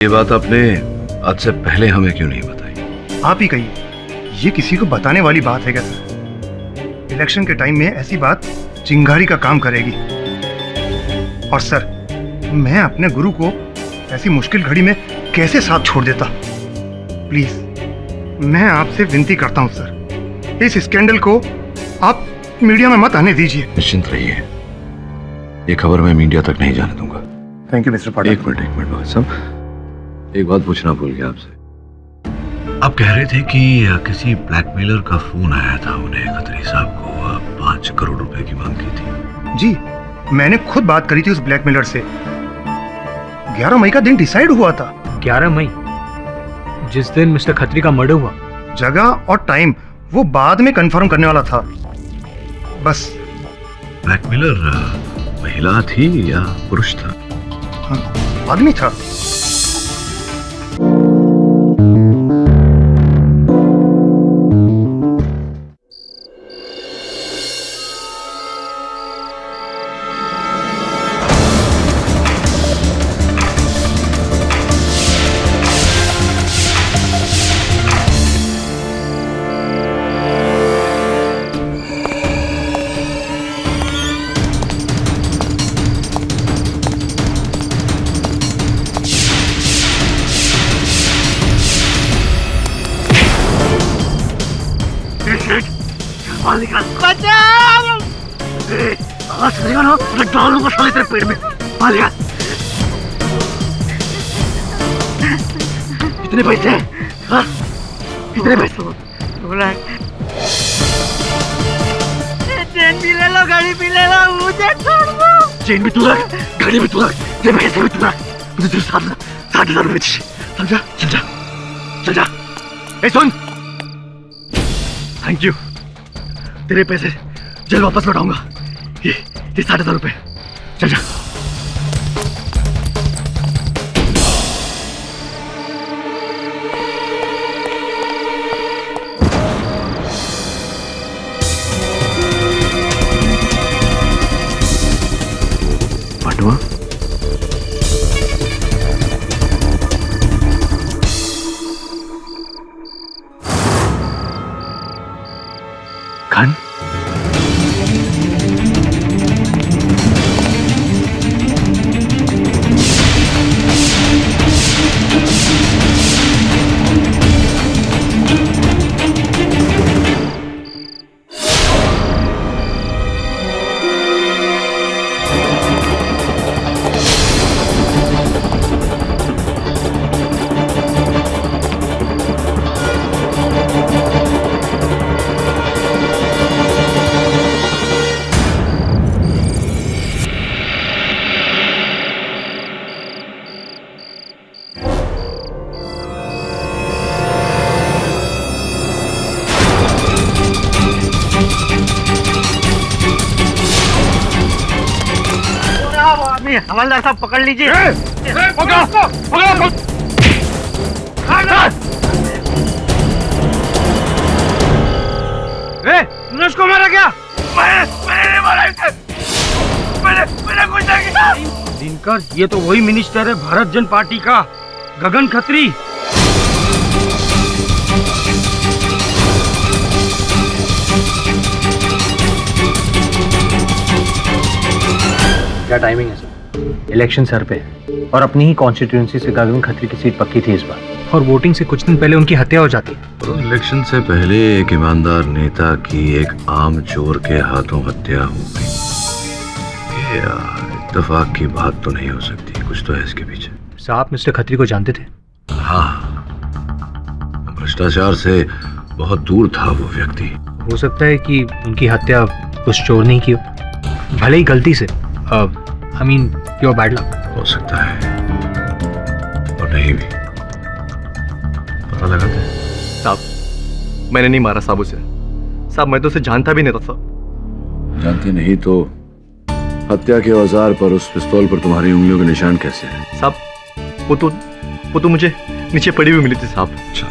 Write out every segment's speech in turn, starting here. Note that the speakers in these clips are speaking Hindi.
ये बात आपने आज से पहले हमें क्यों नहीं बताई? आप ही कहिए, ये किसी को बताने वाली बात है क्या सर? इलेक्शन के टाइम में ऐसी बात चिंगारी का काम करेगी। और सर, मैं अपने गुरु को ऐसी मुश्किल घड़ी में कैसे साथ छोड़ देता? प्लीज मैं आपसे विनती करता हूँ सर, इस स्कैंडल को आप मीडिया में मत आने दीजिए। निश्चिंत रहिए, ये खबर मैं मीडिया तक नहीं जाने दूंगा। Thank you mister Patil. एक मिनट भगत साहब, एक बात पूछना भूल गया आपसे। आप कह रहे थे कि किसी ब्लैकमेलर का फोन आया था उन्हें, खत्री साहब को 5 करोड़ रुपए की मांग की थी। जी, मैंने खुद बात करी थी उस ब्लैकमेलर से। 11 मई का दिन डिसाइड हुआ था। 11 मई, जिस दिन मिस्टर खत्री का मर्डर हुआ? जगह और टाइम वो बाद में कंफर्म करने वाला था। बस। ब्लैकमेलर महिला थी या पुरुष था? हाँ, आदमी था। ना तो डालूंगा साले तेरे पेट में। मालिका, कितने पैसे? हाँ? कितने पैसे? चेन भी ले लो, गाड़ी भी ले लो, मुझे छोड़ दो। चेन भी तू रख, गाड़ी भी तू रख, ये पैसे भी तू रख। मुझे तुझे 60,000 रुपए चाहिए। समझा? चल जा, चल जा। ए सुन, थैंक यू, तेरे पैसे जल्द वापस लौटाऊंगा। ये 60,000 रुपए। चल जा। पांडवा, खान, हवलदार साहब पकड़ लीजिए। तूने उसको मारा क्या? मैंने मारा इसे। मैंने कुछ नहीं किया। दिनकर, ये तो वही मिनिस्टर है भारत जन पार्टी का, गगन खत्री। क्या टाइमिंग है सर? इलेक्शन सर पे, और अपनी ही कॉन्स्टिट्यूएंसी से गगन खत्री की सीट पक्की थी इस बार, और वोटिंग से कुछ दिन पहले उनकी हत्या हो जाती है। तो इलेक्शन से पहले एक ईमानदार नेता की एक आम चोर के हाथों हत्या हो गई। ये इत्तेफाक की बात तो नहीं हो सकती, कुछ तो है इसके पीछे। साहब मिस्टर खत्री को जानते थे? हाँ, भ्रष्टाचार से बहुत दूर था वो व्यक्ति। हो सकता है कि उनकी हत्या उस चोर ने की हो, भले ही गलती से। I mean, pure bad luck. हो सकता है, और नहीं भी। पता लगाते हैं। साहब, मैंने नहीं मारा साहब उसे। साहब, मैं तो उसे जानता भी नहीं था साहब। जानती नहीं तो हत्या के औजार पर उस पिस्तौल पर तुम्हारी उंगलियों के निशान कैसे हैं? साहब, वो तो मुझे नीचे पड़ी हुई मिली थी साहब। अच्छा,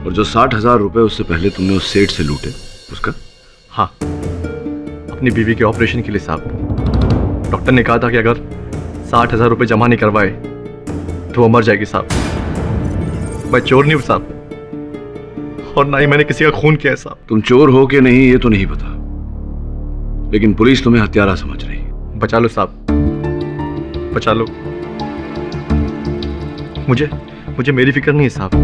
और जो 60,000 रुपए उससे पहले तुमने उस सेठ से लूटे, उसका? हाँ, अपनी बीवी के ऑपरेशन के लिए साहब। डॉक्टर ने कहा था कि अगर 60,000 रुपए जमा नहीं करवाए तो वो मर जाएगी साहब। मैं चोर नहीं हूं साहब, और ना ही मैंने किसी का खून किया है साहब। तुम चोर हो कि नहीं ये तो नहीं पता, लेकिन पुलिस तुम्हें हत्यारा समझ रही है। बचा लो साहब, बचा लो मुझे। मुझे मेरी फिक्र नहीं है साहब,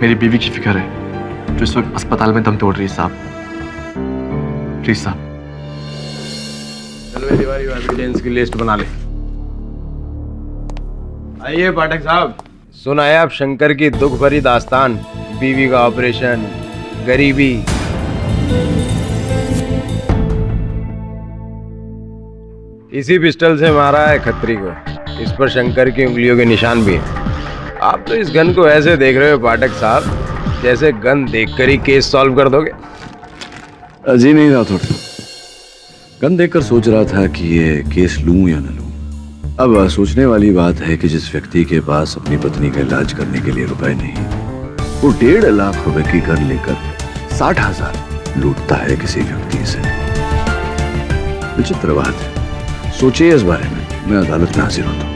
मेरी बीवी की फिक्र है जो इस वक्त अस्पताल में दम तोड़ रही है साहब। प्लीज साहब। चलो तिवारी एविडेंस की लिस्ट बना ले। आइए पाठक साहब, सुना है आप शंकर की दुख भरी दास्तान, बीवी का ऑपरेशन, गरीबी। इसी पिस्टल से मारा है खत्री को, इस पर शंकर की उंगलियों के निशान भी हैं। आप तो इस गन को ऐसे देख रहे हो पाठक साहब जैसे गन देखकर ही केस सॉल्व कर दोगे। जी नहीं रहा थोड़ा, गन देखकर सोच रहा था कि ये केस लूं या न लूं। अब सोचने वाली बात है कि जिस व्यक्ति के पास अपनी पत्नी का इलाज करने के लिए रुपए नहीं, वो 1.5 लाख रुपए की गन लेकर 60,000 लूटता है किसी व्यक्ति से। विचित्र बात है, सोचिए इस बारे में। मैं अदालत में हाजिर होता हूँ।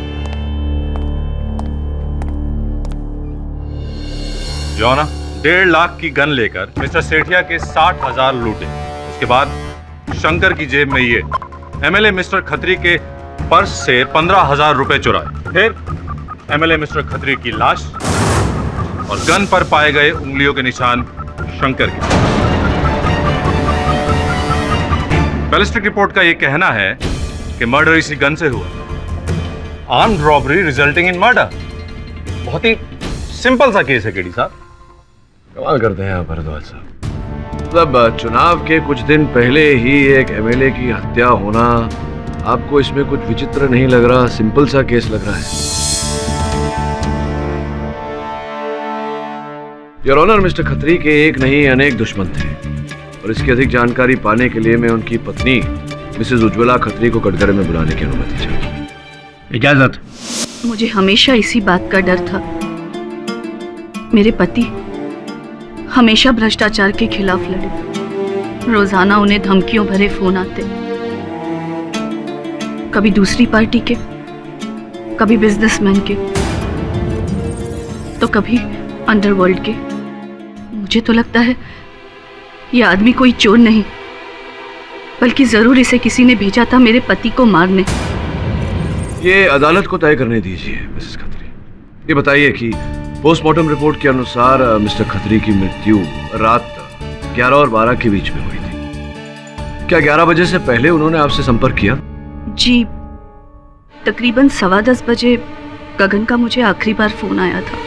जो है ना 1.5 लाख की गन लेकर मिस्टर सेठिया के 60,000 लूटे। उसके बाद शंकर की जेब में ये एमएलए मिस्टर खत्री के पर्स से 15,000 रुपए चुराए। फिर एमएलए मिस्टर खत्री की लाश और गन पर पाए गए उंगलियों के निशान शंकर के। बैलिस्टिक रिपोर्ट का ये कहना है कि मर्डर इसी गन से हुआ। Armed robbery resulting in murder. बहुत ही सिंपल सा केस है केडी साहब। कमाल करते हैं आप भारद्वाज साहब। मतलब चुनाव के कुछ दिन पहले ही एक एमएलए की हत्या होना आपको इसमें कुछ विचित्र नहीं लग रहा? सिंपल सा केस लग रहा है। योर ऑनर, मिस्टर खत्री के एक नहीं अनेक दुश्मन थे, और इसकी अधिक जानकारी पाने के लिए मैं उनकी पत्नी मिसेज उज्ज्वला खत्री को कटघरे में बुलाने की अनुमति चाहूंगा। इजाजत। मुझे हमेशा इसी बात का डर था। मेरे पति हमेशा भ्रष्टाचार के खिलाफ लड़े। रोजाना उन्हें धमकियों भरे फोन आते, कभी दूसरी पार्टी के, कभी बिजनेसमैन के, तो कभी अंडरवर्ल्ड के। मुझे तो लगता है यह आदमी कोई चोर नहीं, बल्कि जरूर इसे किसी ने भेजा था मेरे पति को मारने। ये अदालत को तय करने दीजिए मिसेस खत्री। ये बताइए कि पोस्टमार्टम रिपोर्ट के अनुसार मिस्टर खत्री की मृत्यु रात 11 और 12 के बीच में हुई थी। क्या 11 बजे से पहले उन्होंने आपसे संपर्क किया? जी, तकरीबन 10:15 बजे गगन का मुझे आखिरी बार फोन आया था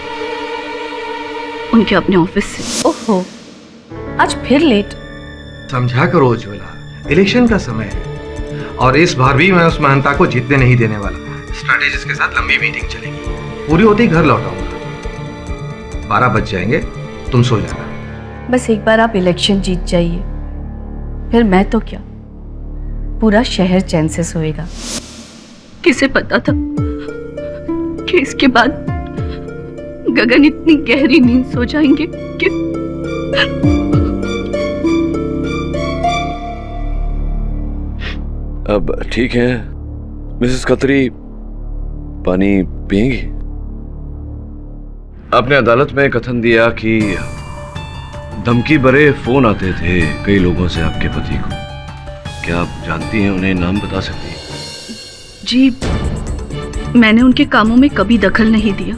उनके अपने ऑफिस से। ओहो, आज फिर लेट। समझा करो उज्ज्वला, इलेक्शन का समय है और इस बार भी मैं उस महानता को जीतने नहीं देने वाला। स्ट्रैटेजिस्ट के साथ लंबी मीटिंग चलेगी, पूरी होते ही घर लौट आऊंगा। 12 बज जाएंगे, तुम सो जाना। बस एक बार आप इलेक्शन जीत जाइए, फिर मैं तो क्या, पूरा शहर चैन से सोएगा। किसे पता था कि इसके बाद गगन इतनी गहरी नींद सो जाएंगे कि अब ठीक है मिसेस खत्री, पानी पिएंगी? आपने अदालत में कथन दिया कि धमकी भरे फोन आते थे कई लोगों से आपके पति को। क्या आप जानती हैं उन्हें? नाम बता सकती हैं? जी, मैंने उनके कामों में कभी दखल नहीं दिया,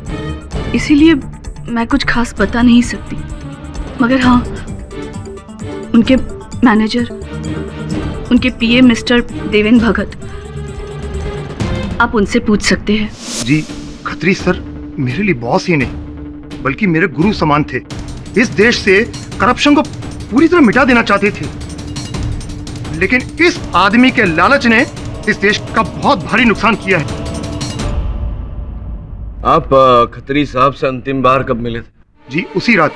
इसीलिए मैं कुछ खास बता नहीं सकती। मगर हाँ, उनके मैनेजर, उनके पीए मिस्टर देवेंद्र भगत, आप उनसे पूछ सकते हैं। जी, खत्री सर मेरे लिए बॉस ही नहीं बल्कि मेरे गुरु समान थे। इस देश से करप्शन को पूरी तरह मिटा देना चाहते थे, लेकिन इस आदमी के लालच ने इस देश का बहुत भारी नुकसान किया है। आप खत्री साहब से अंतिम बार कब मिले थे? जी, उसी रात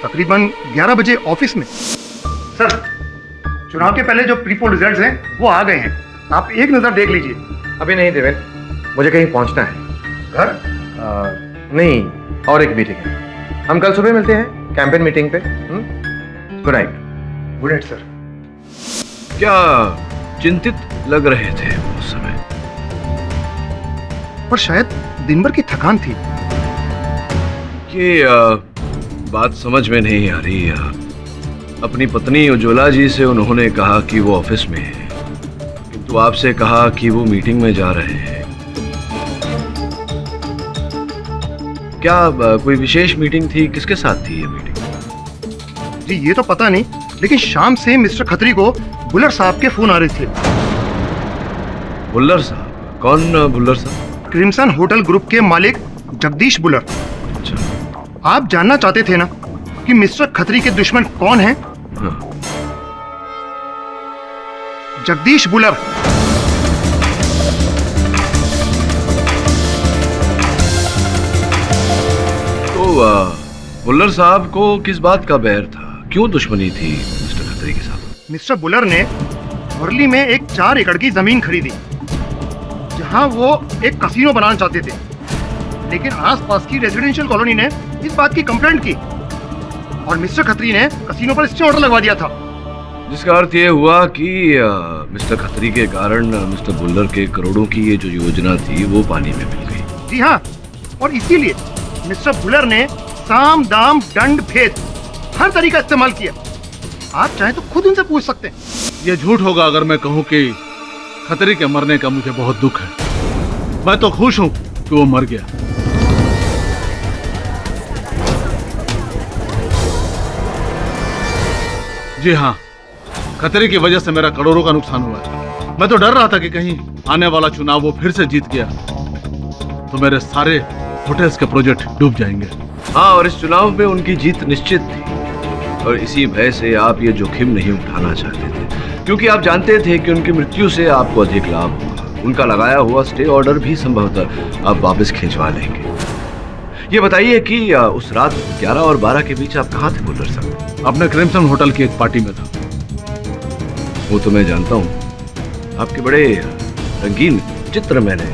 तकरीबन 11 बजे ऑफिस में। सर, चुनाव के पहले जो प्रीपोल रिजल्ट्स हैं वो आ गए हैं, आप एक नजर देख लीजिए। अभी नहीं देवेंद्र, मुझे कहीं पहुंचना है। घर? नहीं, और एक मीटिंग है। हम कल सुबह मिलते हैं कैंपेन मीटिंग पे। Good night. Good night sir. क्या चिंतित लग रहे थे उस समय? पर शायद दिन भर की थकान थी। ये बात समझ में नहीं आ रही। अपनी पत्नी उज्ज्वला जी से उन्होंने कहा कि वो ऑफिस में है, किंतु आपसे कहा कि वो मीटिंग में जा रहे हैं। क्या कोई विशेष मीटिंग थी? किसके साथ थी ये मीटिंग? जी ये तो पता नहीं, लेकिन शाम से मिस्टर खत्री को बुलर साहब के फोन आ रहे थे। बुल्लर साहब? कौन बुल्लर साहब? क्रिम्सन होटल ग्रुप के मालिक जगदीश बुलर। अच्छा। आप जानना चाहते थे ना कि मिस्टर खत्री के दुश्मन कौन हैं? हाँ। जगदीश बुलर। तो बुल्लर साहब को किस बात का बैर था? क्यों दुश्मनी थी मिस्टर खत्री के साथ? मिस्टर बुलर ने वर्ली में एक 4 एकड़ की जमीन खरीदी, जहां वो एक कसीनो बनाना चाहते थे, लेकिन आसपास की रेजिडेंशियल कॉलोनी ने इस बात की कंप्लेंट की और मिस्टर खत्री ने कसीनो पर स्टे ऑर्डर लगवा दिया था। जिसका अर्थ ये हुआ कि मिस्टर खत्री के कारण मिस्टर बुल्लर के करोड़ों की ये जो योजना थी वो पानी में मिल गई। जी हाँ, और इसीलिए मिस्टर बुलर ने साम दाम दंड भेद हर तरीका इस्तेमाल किया। आप चाहें तो खुद उनसे पूछ सकते हैं। ये झूठ होगा अगर मैं कहूं कि खतरी के मरने का मुझे बहुत दुख है। मैं तो खुश हूं कि वो मर गया। जी हाँ, खतरी की वजह से मेरा करोड़ों का नुकसान हुआ है। मैं तो डर रहा था कि कहीं आने वाला चुनाव वो फिर से जीत गया तो मेरे सारे होटल्स के प्रोजेक्ट डूब जाएंगे। हाँ, और इस चुनाव में उनकी जीत निश्चित थी और इसी भय से आप ये जोखिम नहीं उठाना चाहते थे, क्योंकि आप जानते थे कि उनकी मृत्यु से आपको अधिक लाभ होगा। उनका लगाया हुआ स्टे ऑर्डर भी संभवतः आप वापस खिंचवा लेंगे। ये बताइए कि उस रात 11 और 12 के बीच आप कहाँ थे बुल्लर साहब? अपने क्रिम्सन होटल की एक पार्टी में था। वो तो मैं जानता हूँ। आपके बड़े रंगीन चित्र मैंने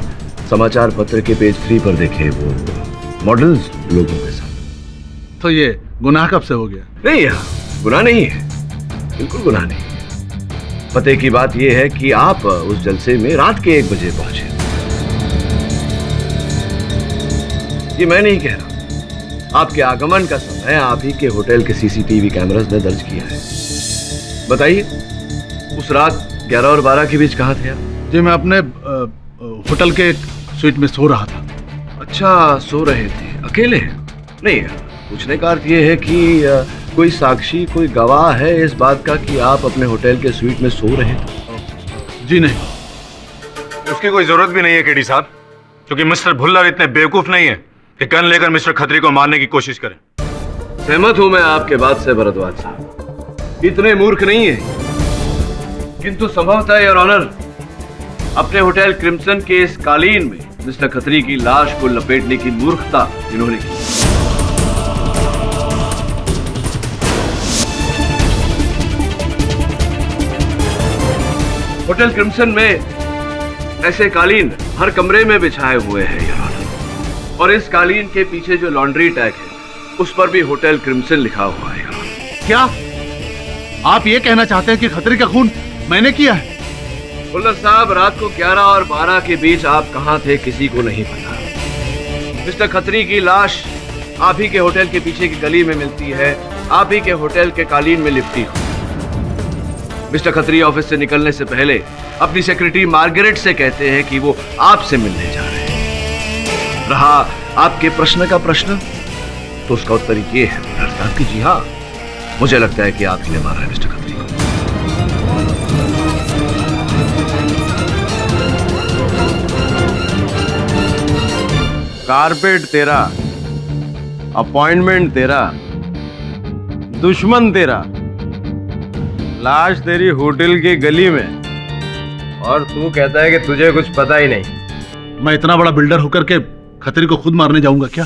समाचार पत्र के पेज 3 पर देखे, वो मॉडल्स लोगों के साथ। तो ये गुनाह कब से हो गया? नहीं, गुनाह नहीं है, बिल्कुल गुनाह नहीं है। पते की बात यह है कि आप उस जलसे में रात के 1 बजे पहुंचे। ये मैं नहीं कह रहा, आपके आगमन का समय आप ही के होटल के सीसीटीवी कैमरास ने दर्ज किया है। बताइए, उस रात 11 और 12 के बीच कहाँ थे आप? जी मैं अपने होटल के एक स्वीट में सो रहा था। अच्छा, सो रहे थे अकेले? नहीं, पूछने का अर्थ ये है कि कोई साक्षी, कोई गवाह है इस बात का कि आप अपने होटल के स्वीट में सो रहे थे? जी नहीं। उसकी कोई जरूरत भी नहीं है केडी साहब, क्योंकि मिस्टर भुल्लर इतने बेवकूफ नहीं है कि गन लेकर मिस्टर खत्री को मारने की कोशिश करें। सहमत हूं मैं आपके बात से भरद्वाज साहब, इतने मूर्ख नहीं है, किंतु संभवतः योर ऑनर अपने होटल क्रिम्सन के इस कालीन में मिस्टर खत्री की लाश को लपेटने की मूर्खता इन्होंने की। होटल क्रिम्सन में ऐसे कालीन हर कमरे में बिछाए हुए हैं योर ऑनर, और इस कालीन के पीछे जो लॉन्ड्री टैग है उस पर भी होटल क्रिम्सन लिखा हुआ है। क्या आप ये कहना चाहते हैं कि खतरी का खून मैंने किया है? बुल्लर साहब, रात को 11 और 12 के बीच आप कहां थे किसी को नहीं पता। मिस्टर खत्री की लाश आप ही के होटल के पीछे की गली में मिलती है, आप ही के होटल के कालीन में लिपटी हुई। मिस्टर खत्री ऑफिस से निकलने से पहले अपनी सेक्रेटरी मार्गरेट से कहते हैं कि वो आपसे मिलने जा रहे हैं। रहा आपके प्रश्न का प्रश्न, तो उसका उत्तर ये है बुल्लर साहब कि जी हाँ, मुझे लगता है कि आप ही ने मारा है मिस्टर खत्री को। कारपेट तेरा, अपॉइंटमेंट तेरा, दुश्मन तेरा, लाश तेरी होटल की गली में, और तू कहता है कि तुझे कुछ पता ही नहीं। मैं इतना बड़ा बिल्डर होकर के खतरी को खुद मारने जाऊंगा क्या?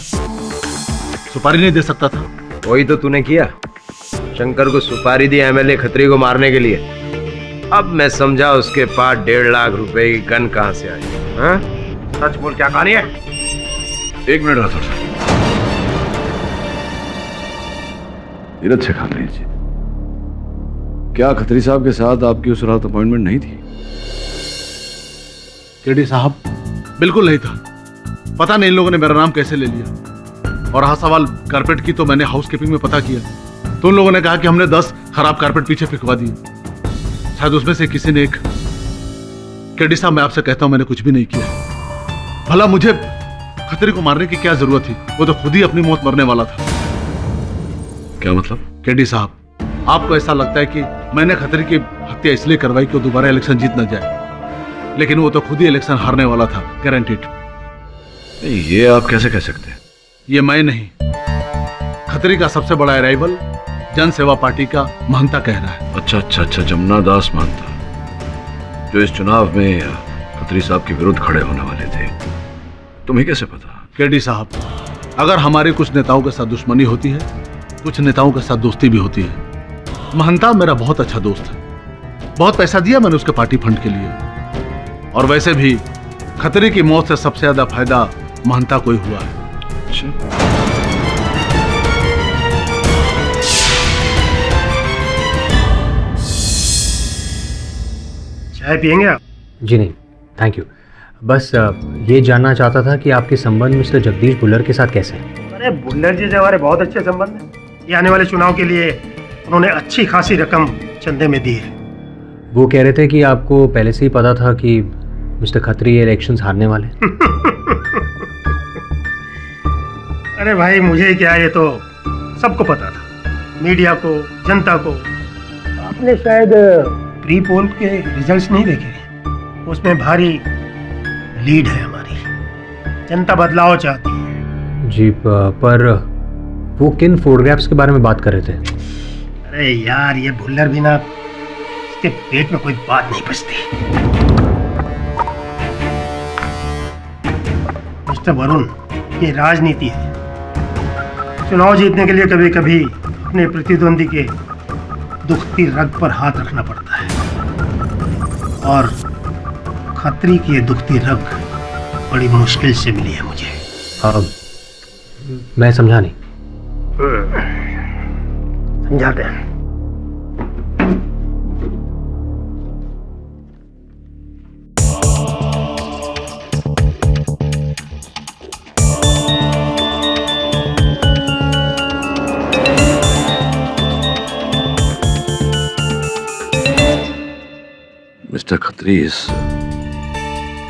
सुपारी नहीं दे सकता था? वही तो तूने किया, शंकर को सुपारी दी एमएलए खत्री को मारने के लिए। अब मैं समझा उसके पास 1.5 लाख रुपए की गन कहां से आई। हाँ, सच बोल, क्या कहानी है? 1 मिनट राठौर साहब, धीरज से खा लीजिए। क्या खत्री साहब के साथ आपकी उस रात अपॉइंटमेंट नहीं थी? केडी साहब, बिल्कुल नहीं था। पता नहीं इन लोगों ने मेरा नाम कैसे ले लिया। और रहा सवाल कारपेट की, तो मैंने हाउस कीपिंग में पता किया तो उन लोगों ने कहा कि हमने 10 खराब कारपेट पीछे फेंकवा दिए। शायद उसमें से किसी ने एक। केडी साहब, मैं आपसे कहता हूं मैंने कुछ भी नहीं किया। भला मुझे खतरी को मारने की क्या जरूरत थी? वो तो खुद ही अपनी मौत मरने वाला था। क्या मतलब? केडी साहब, आपको ऐसा लगता है कि मैंने खतरी की हत्या इसलिए करवाई कि वो दोबारा इलेक्शन जीत न जाए, लेकिन वो तो खुद ही इलेक्शन हारने वाला था, गारंटीड। ये आप कैसे कह सकते हैं? ये मैं नहीं, खतरी का सबसे बड़ा राइवल जन सेवा पार्टी का महंता कह रहा है। अच्छा, जमुना दास महंता, जो इस चुनाव में खतरी साहब के विरुद्ध खड़े होने वाले थे। तुम्हें कैसे पता? केडी साहब, अगर हमारे कुछ नेताओं के साथ दुश्मनी होती है, कुछ नेताओं के साथ दोस्ती भी होती है। महंता मेरा बहुत अच्छा दोस्त है, बहुत पैसा दिया मैंने उसके पार्टी फंड के लिए। और वैसे भी खतरी की मौत से सबसे ज्यादा फायदा महंता को ही हुआ है। चाय पियेंगे आप? जी नहीं, थैंक यू। बस ये जानना चाहता था कि आपके संबंध मिस्टर जगदीश भुल्लर के साथ कैसे हैं? अरे भुल्लर जी से हमारे बहुत अच्छे संबंध हैं। ये आने वाले चुनाव के लिए उन्होंने अच्छी खासी रकम चंदे में दी है। वो कह रहे थे कि आपको पहले से ही पता था कि मिस्टर खत्री इलेक्शंस हारने वाले। अरे भाई, मुझे क्या, ये तो सबको पता था, मीडिया को, जनता को। आपने शायद प्री पोल के रिजल्ट्स नहीं देखे, उसमें भारी लीड है हमारी। जनता बदलाव चाहती है। जी, पर वो किन फोटोग्राफ्स के बारे में बात कर रहे थे? अरे यार, ये भुल्लर भी ना, इसके पेट में कोई बात नहीं बचती। मिस्टर वरुण, ये राजनीति है। चुनाव जीतने के लिए कभी कभी अपने प्रतिद्वंदी के दुखती रग पर हाथ रखना पड़ता है, और खतरी की ये दुखती रग बड़ी मुश्किल से मिली है मुझे। मैं समझा नहीं। समझाते हैं। मिस्टर खत्री इस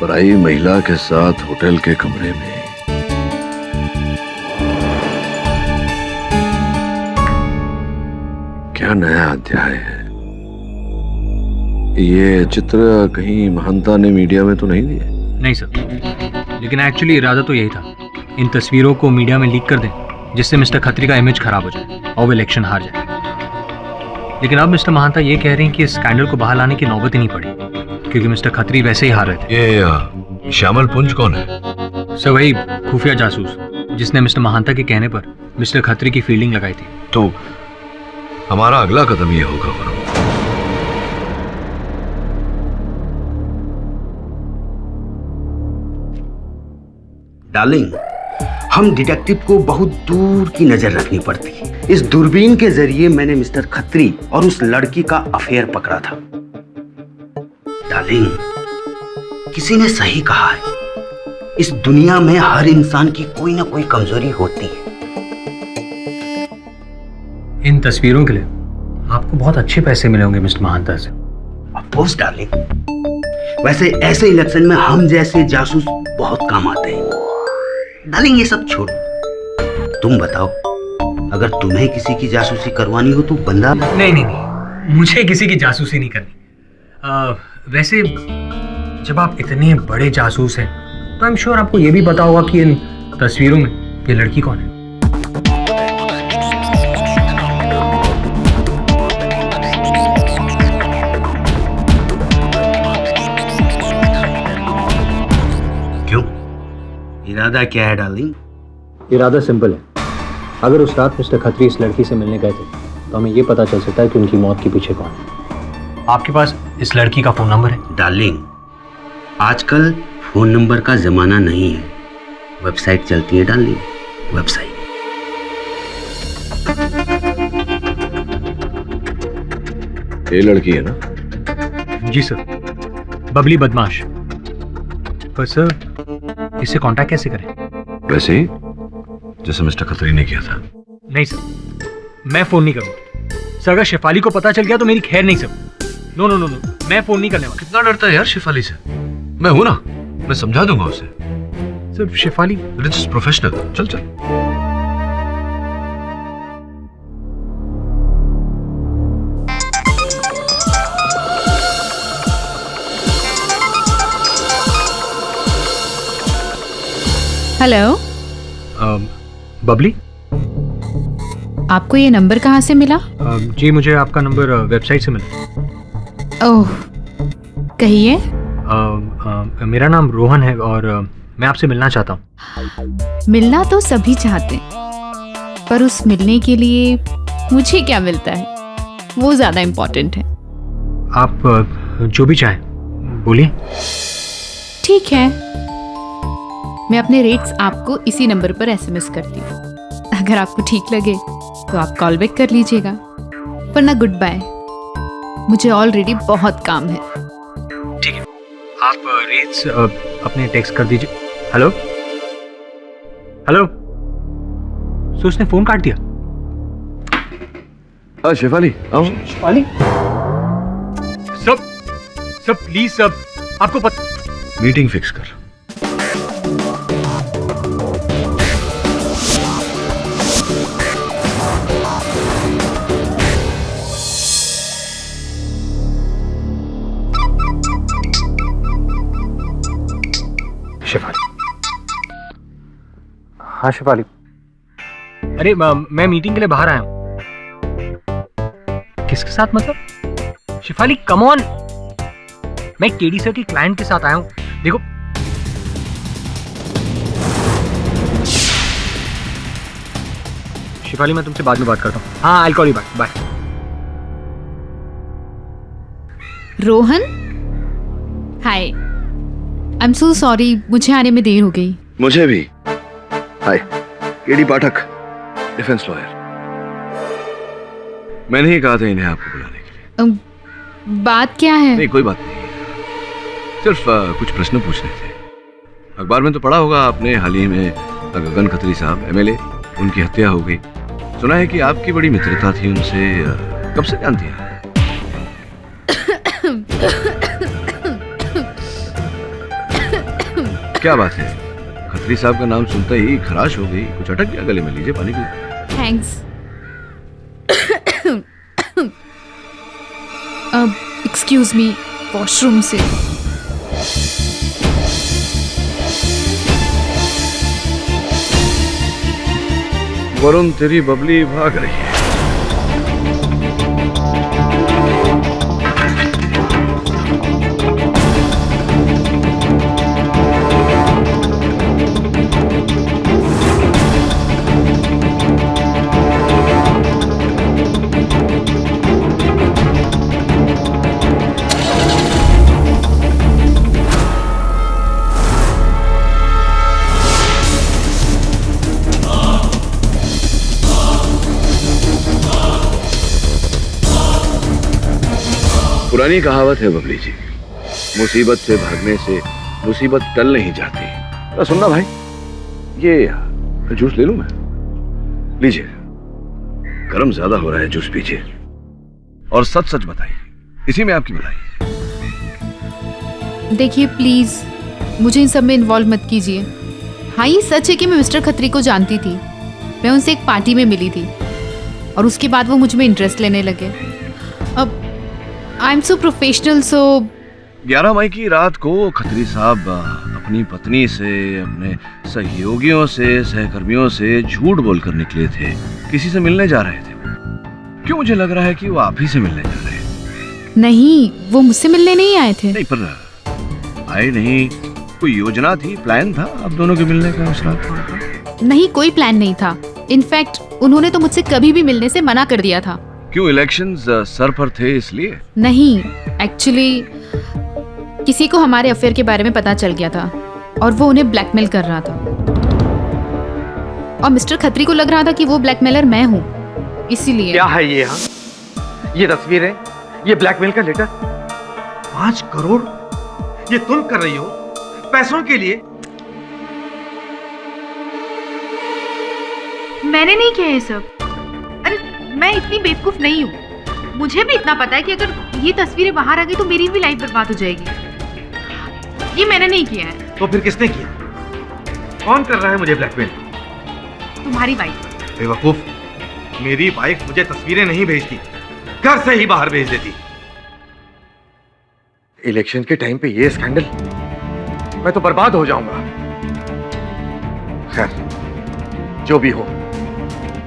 पराई महिला के साथ होटल के कमरे में क्या नया अध्याय है? ये चित्र कहीं महंता ने मीडिया में तो नहीं दिए? नहीं सर, लेकिन एक्चुअली इरादा तो यही था, इन तस्वीरों को मीडिया में लीक कर दें, जिससे मिस्टर खत्री का इमेज खराब हो जाए और वो इलेक्शन हार जाए। लेकिन अब मिस्टर महंता ये कह रहे हैं कि इस स्कैंडल को बाहर लाने की नौबत ही नहीं पड़ी, क्योंकि मिस्टर खत्री वैसे ही हार रहे थे। ये श्यामल पुंज कौन है? सर, वही खुफिया जासूस जिसने मिस्टर महंता के कहने पर मिस्टर खत्री की फील्डिंग लगाई थी। तो हमारा अगला कदम ये होगा वरुण। डार्लिंग, हम डिटेक्टिव को बहुत दूर की नजर रखनी पड़ती है। इस दूरबीन के जरिए मैंने मिस्टर खत्री और उस लड़की का अफेयर पकड़ा था। डार्लिंग, किसी ने सही कहा है, इस दुनिया में हर इंसान की कोई ना कोई कमजोरी होती है। इन तस्वीरों के लिए आपको बहुत अच्छे पैसे मिले होंगे मिस्टर महंता से। ऑफ कोर्स डार्लिंग, वैसे ऐसे इलेक्शन में हम जैसे जासूस बहुत काम आते हैं। डार्लिंग, ये सब छोड़ो, तुम बताओ, अगर तुम्हें किसी की जासूसी करवानी हो तो बंदा। नहीं, मुझे किसी की जासूसी नहीं करनी। वैसे जब आप इतने बड़े जासूस हैं तो आई एम श्योर आपको ये भी पता होगा कि इन तस्वीरों में ये लड़की कौन है। क्यों, इरादा क्या है डार्लिंग? इरादा सिंपल है, अगर उस रात मिस्टर खत्री इस लड़की से मिलने गए थे तो हमें ये पता चल सकता है कि उनकी मौत के पीछे कौन है। आपके पास इस लड़की का फोन नंबर है? डार्लिंग, आजकल फोन नंबर का जमाना नहीं है, वेबसाइट चलती है डार्लिंग, वेबसाइट। ये लड़की है ना? जी सर, बबली बदमाश। पर सर, इससे कांटेक्ट कैसे करें? वैसे ही जैसे मिस्टर खत्री ने किया था। नहीं सर, मैं फोन नहीं करूंगा सर। अगर शेफाली को पता चल गया तो मेरी खैर नहीं sir. No no no no, मैं फोन नहीं करने वाला। कितना डरता है यार शेफाली से? मैं हूं ना, मैं समझा दूंगा उसे। Sir Shefali it is professional. चल चल। हेलो। बबली, आपको ये नंबर कहाँ से मिला? जी मुझे आपका नंबर वेबसाइट से मिला। ओह, कहिए। मेरा नाम रोहन है और मैं आपसे मिलना चाहता हूँ। मिलना तो सभी चाहते हैं, पर उस मिलने के लिए मुझे क्या मिलता है वो ज़्यादा इम्पोर्टेंट है। आप जो भी चाहें बोलिए। ठीक है, मैं अपने रेट्स आपको इसी नंबर पर एसएमएस करती हूँ। अगर आपको ठीक लगे तो आप कॉल बैक कर लीजिएगा, वरना गुड बाय, मुझे ऑलरेडी बहुत काम है। ठीक है, आप रेट्स अपने टेक्स्ट कर दीजिए। Hello hello. सो उसने फोन काट दिया। शेफाली आओ। शेफाली सब प्लीज सब, आपको पता। मीटिंग फिक्स कर। शेफाली। हाँ शेफाली। अरे मैं मीटिंग के लिए बाहर आया हूँ। किसके साथ मतलब? शेफाली कम ऑन, मैं केडी सर के क्लाइंट के साथ आया हूँ। देखो शेफाली, मैं तुमसे बाद में बात करता हूँ। हाँ, I call you back. Bye. Rohan, hi, I am so sorry, मुझे आने में देर हो गई। मुझे भी। Hi, KD Pathak, defence lawyer. मैंने ही कहा था इन्हें आपको बुलाने के लिए। बात क्या है? नहीं कोई बात नहीं, सिर्फ कुछ प्रश्न पूछने थे। अखबार में तो पढ़ा होगा आपने, हाल ही में गगन खत्री साहब एमएलए, उनकी हत्या हो गई। सुना है कि आपकी बड़ी मित्रता थी उनसे। कब से जानती हैं? क्या बात है, खत्री साहब का नाम सुनते ही खराश हो गई। कुछ अटक गया गले में? लीजिए पानी पीजिए। थैंक्स। एक्सक्यूज मी, वॉशरूम से। वरुण, तेरी बबली भाग रही है। पुरानी कहावत है बबली जी, मुसीबत से भागने से मुसीबत टल नहीं जाती। सुनना भाई, ये जूस ले लूं मैं? लीजिए, गर्म ज्यादा हो रहा है, जूस पीजिए और सच सच बताइए, इसी में आपकी भलाई। देखिए प्लीज, मुझे इन सब में इन्वॉल्व मत कीजिए। हाँ, ये सच है कि मैं मिस्टर खत्री को जानती थी। मैं उनसे एक पार्टी में मिली थी और उसके बाद वो मुझ में इंटरेस्ट लेने लगे। अब आई एम सो प्रोफेशनल, सो 11 मई की रात को खत्री साहब अपनी पत्नी से, अपने सहयोगियों से, सहकर्मियों से झूठ बोलकर निकले थे। किसी से मिलने जा रहे थे। क्यों मुझे लग रहा है कि वो आप ही से मिलने जा रहे हैं। नहीं, वो मुझसे मिलने नहीं आए थे। नहीं, पर आए नहीं, कोई योजना थी, प्लान था आप दोनों के मिलने का उस रात? नहीं, कोई प्लान नहीं था। इनफैक्ट उन्होंने तो मुझसे कभी भी मिलने से मना कर दिया था। क्यों, इलेक्शंस सर पर थे इसलिए? नहीं, एक्चुअली किसी को हमारे अफेयर के बारे में पता चल गया था और वो उन्हें ब्लैकमेल कर रहा था। और मिस्टर खत्री को लग रहा था कि वो ब्लैकमेलर मैं हूँ, इसीलिए। क्या है ये? हाँ, ये तस्वीरें, ये ब्लैकमेल का लेटर। 5 करोड़ ये तुम कर रही हो पैसों के लिए? मैंने नहीं किया ये सब। अरे मैं इतनी बेवकूफ नहीं हूँ, मुझे भी इतना पता है कि अगर ये तस्वीरें बाहर आ गई तो मेरी भी लाइफ बर्बाद हो जाएगी। ये मैंने नहीं किया है। तो फिर किसने किया? कौन कर रहा है मुझे ब्लैकमेल? तुम्हारी वाइफ। बेवकूफ, मेरी वाइफ मुझे तस्वीरें नहीं भेजती, घर से ही बाहर भेज देती। इलेक्शन के टाइम पे ये स्कैंडल, मैं तो बर्बाद हो जाऊंगा। खैर, जो भी हो,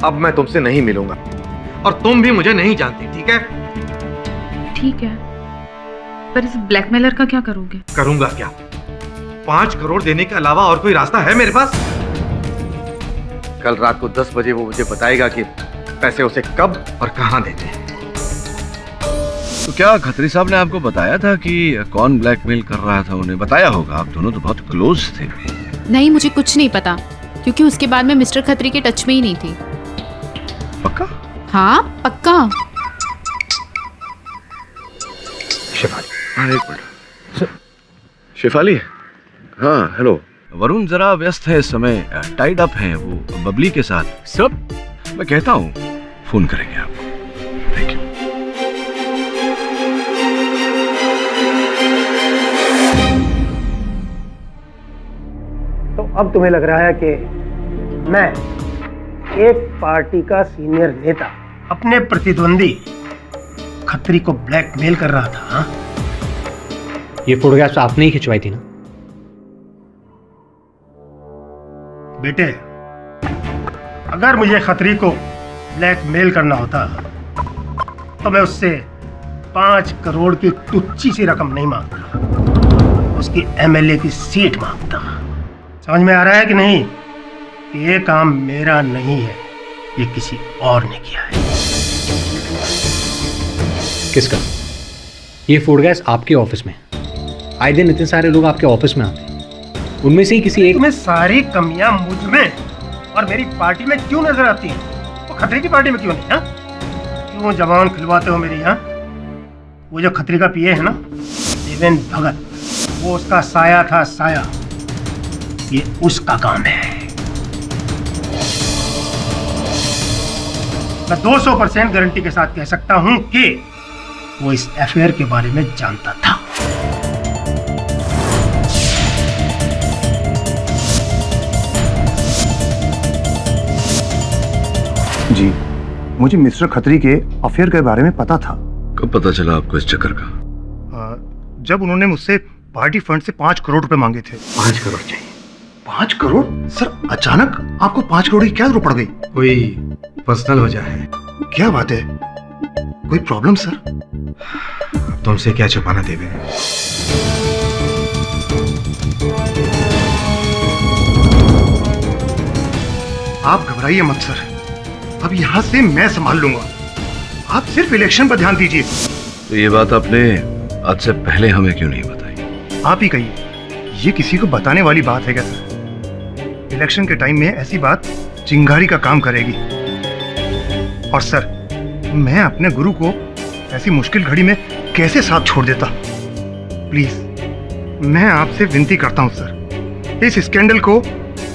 अब मैं तुमसे नहीं मिलूंगा और तुम भी मुझे नहीं जानती, ठीक है? ठीक है, पर इस ब्लैकमेलर का क्या करोगे? करूंगा क्या? 5 करोड़ देने के अलावा और कोई रास्ता है मेरे पास? कल रात को 10 बजे वो मुझे बताएगा कि पैसे उसे कब और कहां देते हैं। तो क्या खत्री साहब ने आपको बताया था कि कौन ब्लैकमेल कर रहा था? उन्हें बताया होगा, आप दोनों तो बहुत क्लोज थे। नहीं, मुझे कुछ नहीं पता, क्योंकि उसके बाद मैं मिस्टर खत्री के टच में ही नहीं थी। पक्का? हाँ पक्का। शेफाली। हाँ, एक मिनट। शेफाली? हाँ, हेलो। वरुण जरा व्यस्त है इस समय, टाइड अप हैं वो बबली के साथ। सब मैं कहता हूँ फोन करेंगे आपको। Thank you. तो अब तुम्हें लग रहा है कि मैं एक पार्टी का सीनियर नेता अपने प्रतिद्वंदी खत्री को ब्लैकमेल कर रहा था? हाँ? ये फोटोग्राफ्स आपने ही खिंचवाई थी ना? बेटे, अगर मुझे खत्री को ब्लैकमेल करना होता तो मैं उससे 5 करोड़ की टुच्ची सी रकम नहीं मांगता, उसकी एमएलए की सीट मांगता। समझ में आ रहा है कि नहीं? ये काम मेरा नहीं है, ये किसी और ने किया है। किसका? ये फोटोग्राफ्स आपके ऑफिस में, आए दिन इतने सारे लोग आपके ऑफिस में आते हैं, उनमें से ही किसी एक में सारी कमियां मुझ में और मेरी पार्टी में क्यों नजर आती हैं? वो खत्री की पार्टी में क्यों नहीं? हाँ, क्यों जवान खिलवाते हो मेरी? हाँ, वो जो खत्री का पीए है ना, देवेंद्र भगत, वो उसका साया था, साया। ये उसका काम है। मैं 200% गारंटी के साथ कह सकता हूं कि वो इस अफेयर के बारे में जानता था। जी, मुझे मिस्टर खत्री के अफेयर के बारे में पता था। कब पता चला आपको इस चक्कर का? जब उन्होंने मुझसे पार्टी फंड से 5 करोड़ रुपए मांगे थे। 5 करोड़ चाहिए? 5 करोड़? सर, अचानक आपको 5 करोड़ की क्या जरूरत पड़ गई? कोई पर्सनल वजह है? क्या बात है, कोई प्रॉब्लम सर? तुमसे क्या छुपाना देवे? आप घबराइए मत सर, अब यहाँ से मैं संभाल लूंगा। आप सिर्फ इलेक्शन पर ध्यान दीजिए। तो ये बात आपने आज से पहले हमें क्यों नहीं बताई? आप ही कहिए, ये किसी को बताने वाली बात है क्या सर? इलेक्शन के टाइम में ऐसी बात चिंगारी का काम करेगी। और सर, मैं अपने गुरु को ऐसी मुश्किल घड़ी में कैसे साथ छोड़ देता? प्लीज, मैं आपसे विनती करता हूं सर, इस स्कैंडल को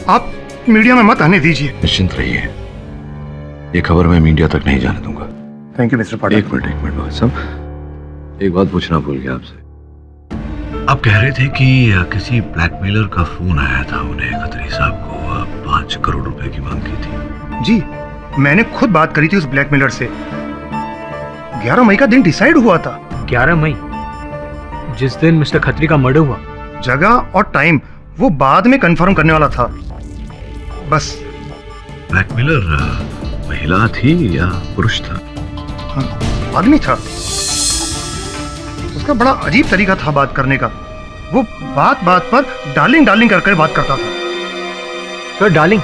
आप मीडिया में मत आने दीजिए। निश्चिंत रहिए, ये खबर मैं मीडिया तक नहीं जाने दूंगा। Thank you mister Patil. एक मिनट भगत साहब, एक बात पूछना भूल गया आपसे। आप कह रहे थे कि किसी ब्लैकमेलर का फोन आया था उन्हें, खत्री साहब को 5 करोड़ रुपए की मांग की थी। जी, मैंने खुद बात करी थी उस ब्लैकमेलर से। 11 मई का दिन डिसाइड हुआ था। 11 मई, जिस दिन मिस्टर खत्री का मर्डर हुआ? जगह और टाइम वो बाद में कंफर्म करने वाला था। बस। ब्लैकमेलर महिला थी या पुरुष था? हाँ, आदमी था। उसका बड़ा अजीब तरीका था बात करने का। वो बात बात पर डार्लिंग डार्लिंग करके बात करता था। Sir darling?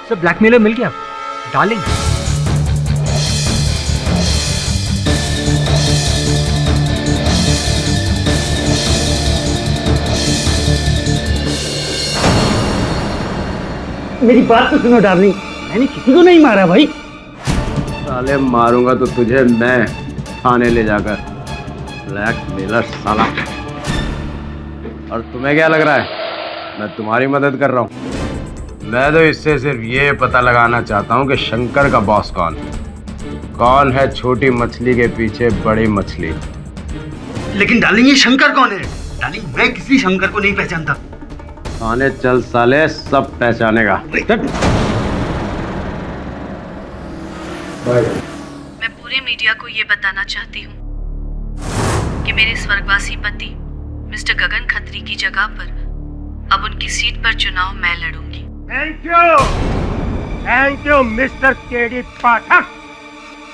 सर ब्लैकमेलर मिल गया? डार्लिंग? मेरी बात तो सुनो डार्लिंग, मैंने किसी को नहीं मारा भाई। साले मारूंगा तो तुझे मैं थाने ले जाकर। ब्लैकमेलर साला। और तुम्हें क्या लग रहा है मैं तुम्हारी मदद कर रहा हूँ? मैं तो इससे सिर्फ ये पता लगाना चाहता हूँ कि शंकर का बॉस कौन है छोटी मछली के पीछे बड़ी मछली। लेकिन डार्लिंग ये शंकर कौन है? डार्लिंग मैं किसी शंकर को नहीं पहचानता। आने चल साले, सब पहचानेगा। मैं पूरे मीडिया को ये बताना चाहती हूँ कि मेरे स्वर्गवासी पति मिस्टर गगन खत्री की जगह पर अब उनकी सीट पर चुनाव मैं लड़ूंगी। थैंक यू मिस्टर केडी पाठक।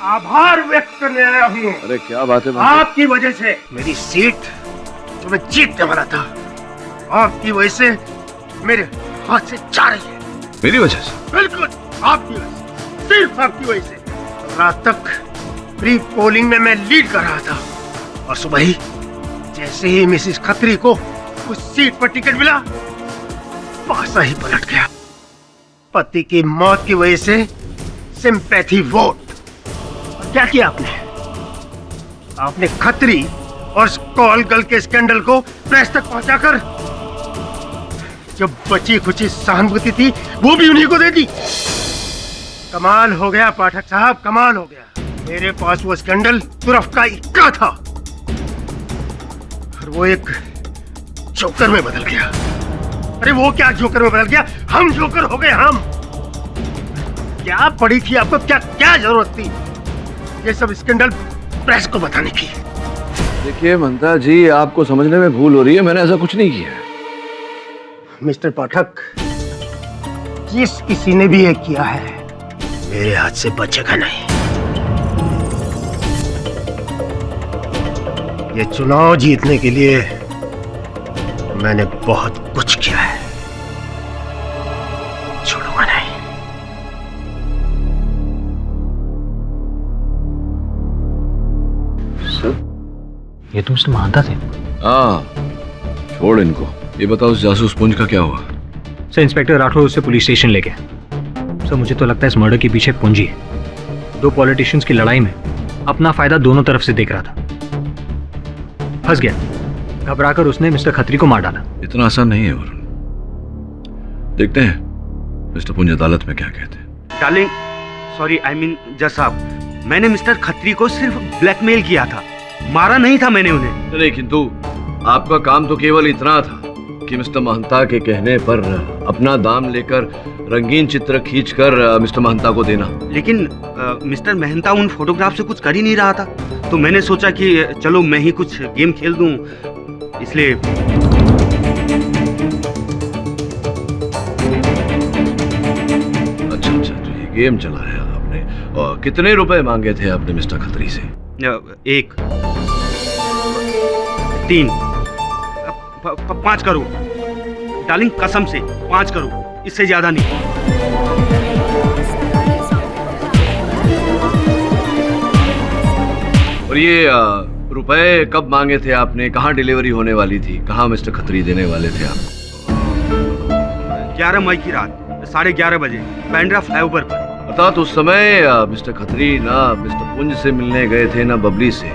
आभार व्यक्त करने आया हूँ। अरे क्या बात है आपकी वजह से मेरी सीट जो मैं जीतने वाला था, आपकी वजह से मेरे हाथ से जा रही है। मेरी वजह से? बिल्कुल आपकी वजह से, सिर्फ आपकी वजह से। रात तक प्री पोलिंग में मैं लीड कर रहा था और सुबह ही जैसे ही मिसेस खत्री को उस सीट पर टिकट मिला, पासा ही पलट गया। पति की मौत की वजह से सिंपैथी वोट। क्या किया आपने खत्री और कॉल गर्ल के स्कैंडल को प्रेस तक पहुंचाकर जो बची खुची सहानुभूति थी वो भी उन्हीं को दे दी। कमाल हो गया पाठक साहब, कमाल हो गया। मेरे पास वो स्कैंडल तुरफ का इक्का था और वो एक जोकर में बदल गया। अरे वो क्या जोकर में बदल गया, हम जोकर हो गए हम। क्या पड़ी थी आपको, क्या जरूरत थी ये सब स्कैंडल प्रेस को बताने की? देखिए मंता जी, आपको समझने में भूल हो रही है, मैंने ऐसा कुछ नहीं किया। मिस्टर पाठक, जिस किसी ने भी ये किया है मेरे हाथ से बचेगा नहीं। ये चुनाव जीतने के लिए मैंने बहुत कुछ किया है, छोड़ूंगा नहीं। ये तो मिस्टर महांता थे? हाँ, छोड़ इनको। ये बताओ उस जासूस पुंज का क्या हुआ? सर इंस्पेक्टर राठौर उसे पुलिस स्टेशन ले गया। सर मुझे तो लगता है इस मर्डर के पीछे पूंजी है। दो पॉलिटिशियंस की लड़ाई में अपना फायदा दोनों तरफ से देख रहा था, फंस गया। घबराकर उसने मिस्टर खत्री को मार डाला। इतना आसान नहीं है वरुण। देखते हैं मिस्टर पुंज अदालत में क्या कहते हैं। डार्लिंग, सॉरी आई मीन जज साहब, मैंने मिस्टर खत्री को सिर्फ ब्लैकमेल किया था, मारा नहीं था मैंने उन्हें। नहीं, किंतु आपका काम तो केवल इतना था कि मिस्टर महंता के कहने पर अपना दाम लेकर रंगीन चित्र खींचकर मिस्टर महंता को देना। लेकिन मिस्टर महंता उन फोटोग्राफ से कुछ कर ही नहीं रहा था, तो मैंने सोचा कि चलो मैं ही कुछ गेम खेल दूं, इसलिए। अच्छा, तो ये गेम चलाया आपने। और कितने रुपए मांगे थे आपने मिस्टर खत्री से? 1 3 5 करोड़। डार्लिंग कसम से 5 करोड़, इससे ज्यादा नहीं। और ये रुपए कब मांगे थे आपने? कहाँ डिलीवरी होने वाली थी? कहाँ मिस्टर खत्री देने वाले थे आप? 11 मई की रात 11:30 बजे बांद्रा फ्लाईओवर पर। अर्थात उस समय मिस्टर खत्री ना मिस्टर पुंज से मिलने गए थे ना बबली से,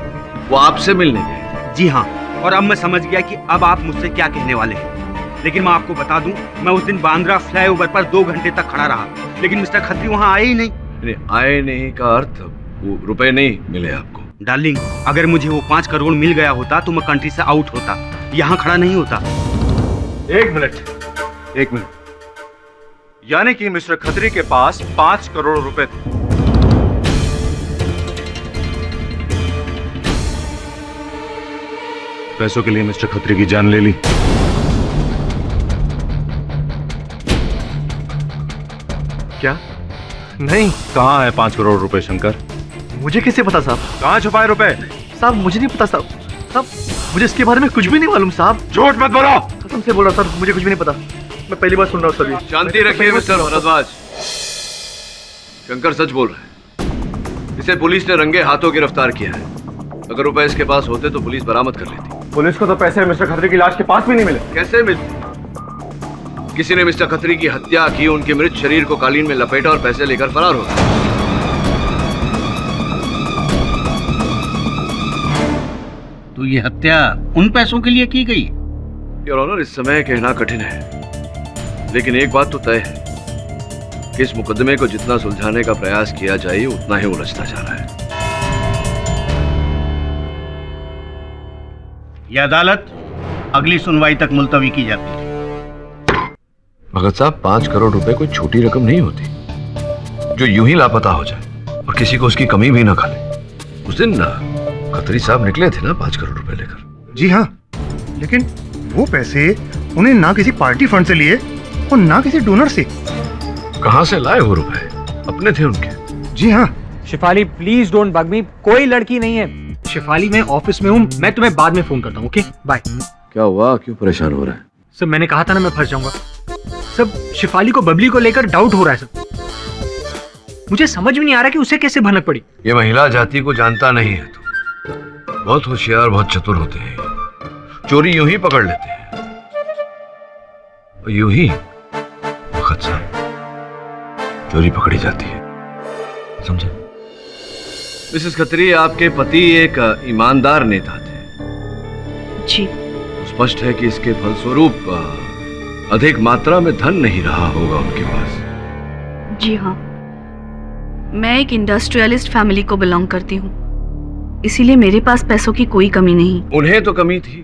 वो आपसे मिलने गए थे। जी हाँ, और अब मैं समझ गया कि अब आप मुझसे क्या कहने वाले हैं। लेकिन मैं आपको बता दूं, मैं उस दिन बांद्रा फ्लाईओवर पर 2 घंटे तक खड़ा रहा, लेकिन मिस्टर खत्री वहां आए ही नहीं। आए नहीं का अर्थ वो रुपए नहीं मिले आपको? डार्लिंग, अगर मुझे वो 5 करोड़ मिल गया होता तो मैं कंट्री से आउट होता, यहाँ खड़ा नहीं होता। एक मिनट। यानी कि मिस्टर खत्री के पास 5 करोड़ रुपए थे। पैसों के लिए मिस्टर खत्री की जान ले ली। क्या? नहीं। कहाँ है 5 करोड़ रुपए शंकर? मुझे कैसे पता साहब? कहाँ छुपाए रुपए? साहब मुझे नहीं पता साहब। साहब मुझे इसके बारे में कुछ भी नहीं मालूम साहब। झूठ मत बोलो। कसम से बोल रहा सर, मुझे कुछ भी नहीं पता। मैं पहली बार सुन रहा हूँ सर। शांति रखिए मिस्टर भारद्वाज। शंकर सच बोल रहा है। इसे पुलिस ने रंगे हाथों गिरफ्तार किया है। अगर रुपए इसके पास होते तो पुलिस बरामद कर लेती। पुलिस को तो पैसे मिस्टर खत्री की लाश के पास भी नहीं मिले। कैसे मिलते? किसी ने मिस्टर खत्री की हत्या की, उनके मृत शरीर को कालीन में लपेटा और पैसे लेकर फरार हो गया। तो ये हत्या उन पैसों के लिए की गई? योर ऑनर, इस समय कहना कठिन है, लेकिन एक बात तो तय है कि इस मुकदमे को जितना सुलझाने का प्रयास किया जाए उतना ही उलझता जा रहा है। यह अदालत अगली सुनवाई तक मुलतवी की जाती है। भगत साहब, 5 करोड़ रुपए कोई छोटी रकम नहीं होती जो यूं ही लापता हो जाए और किसी को उसकी कमी भी ना खा ले। उस दिन खत्री साहब निकले थे ना 5 करोड़ रुपए लेकर। जी हाँ, लेकिन वो पैसे उन्हें ना किसी पार्टी फंड से लिए और ना किसी डोनर से। कहां से लाए वो रुपए? अपने थे उनके। जी हाँ। शिफाली प्लीज डोंट बग मी, कोई लड़की नहीं है। शिफाली मैं ऑफिस में हूँ, मैं तुम्हें बाद में फोन करता हूँ। Okay bye. क्या हुआ, क्यों परेशान हो रहा है? सर मैंने कहा था ना मैं फंस जाऊंगा। सब शिफाली को बबली को लेकर डाउट हो रहा है सब। मुझे समझ भी नहीं आ रहा कि उसे कैसे भनक पड़ी। ये महिला जाति को जानता नहीं है तू। बहुत होशियार, बहुत चतुर होते हैं। चोरी यूं ही पकड़ लेते हैं, और यूं ही वक्त साहब चोरी पकड़ी जाती है, समझे? मिसेस खत्री, आपके पति एक ईमानदार नेता थे। जी। स्पष्ट है कि इसके फलस्वरूप अधिक मात्रा में धन नहीं रहा होगा उनके पास। जी हाँ, मैं एक इंडस्ट्रियलिस्ट फैमिली को बिलोंग करती हूँ, इसीलिए मेरे पास पैसों की कोई कमी नहीं। उन्हें तो कमी थी,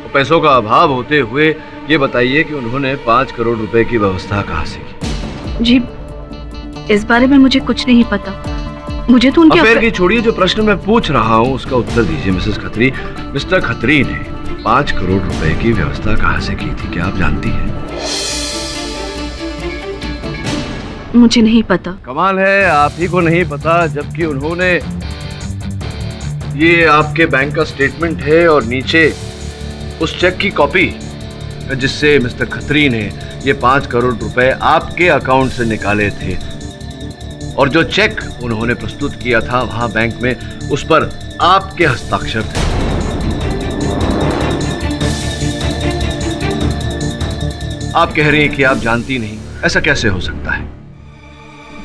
तो पैसों का अभाव होते हुए ये बताइए कि उन्होंने 5 करोड़ रुपए की व्यवस्था कहाँ से की? जी, इस बारे में मुझे कुछ नहीं पता। मुझे तो उनके अफेयर की छोड़िए, जो प्रश्न मैं पूछ रहा हूँ उसका उत्तर दीजिए मिसेस खत्री। मिस्टर खत्री ने 5 करोड़ रुपए की व्यवस्था कहाँ से की थी, क्या आप जानती हैं? मुझे नहीं पता। कमाल है, आप ही को नहीं पता, जबकि उन्होंने, ये आपके बैंक का स्टेटमेंट है और नीचे उस चेक की कॉपी जिससे मिस्टर खत्री ने ये 5 करोड़ रुपए आपके अकाउंट से निकाले थे, और जो चेक उन्होंने प्रस्तुत किया था वहां बैंक में, उस पर आपके हस्ताक्षर थे। आप कह रहे हैं कि आप जानती नहीं, ऐसा कैसे हो सकता है?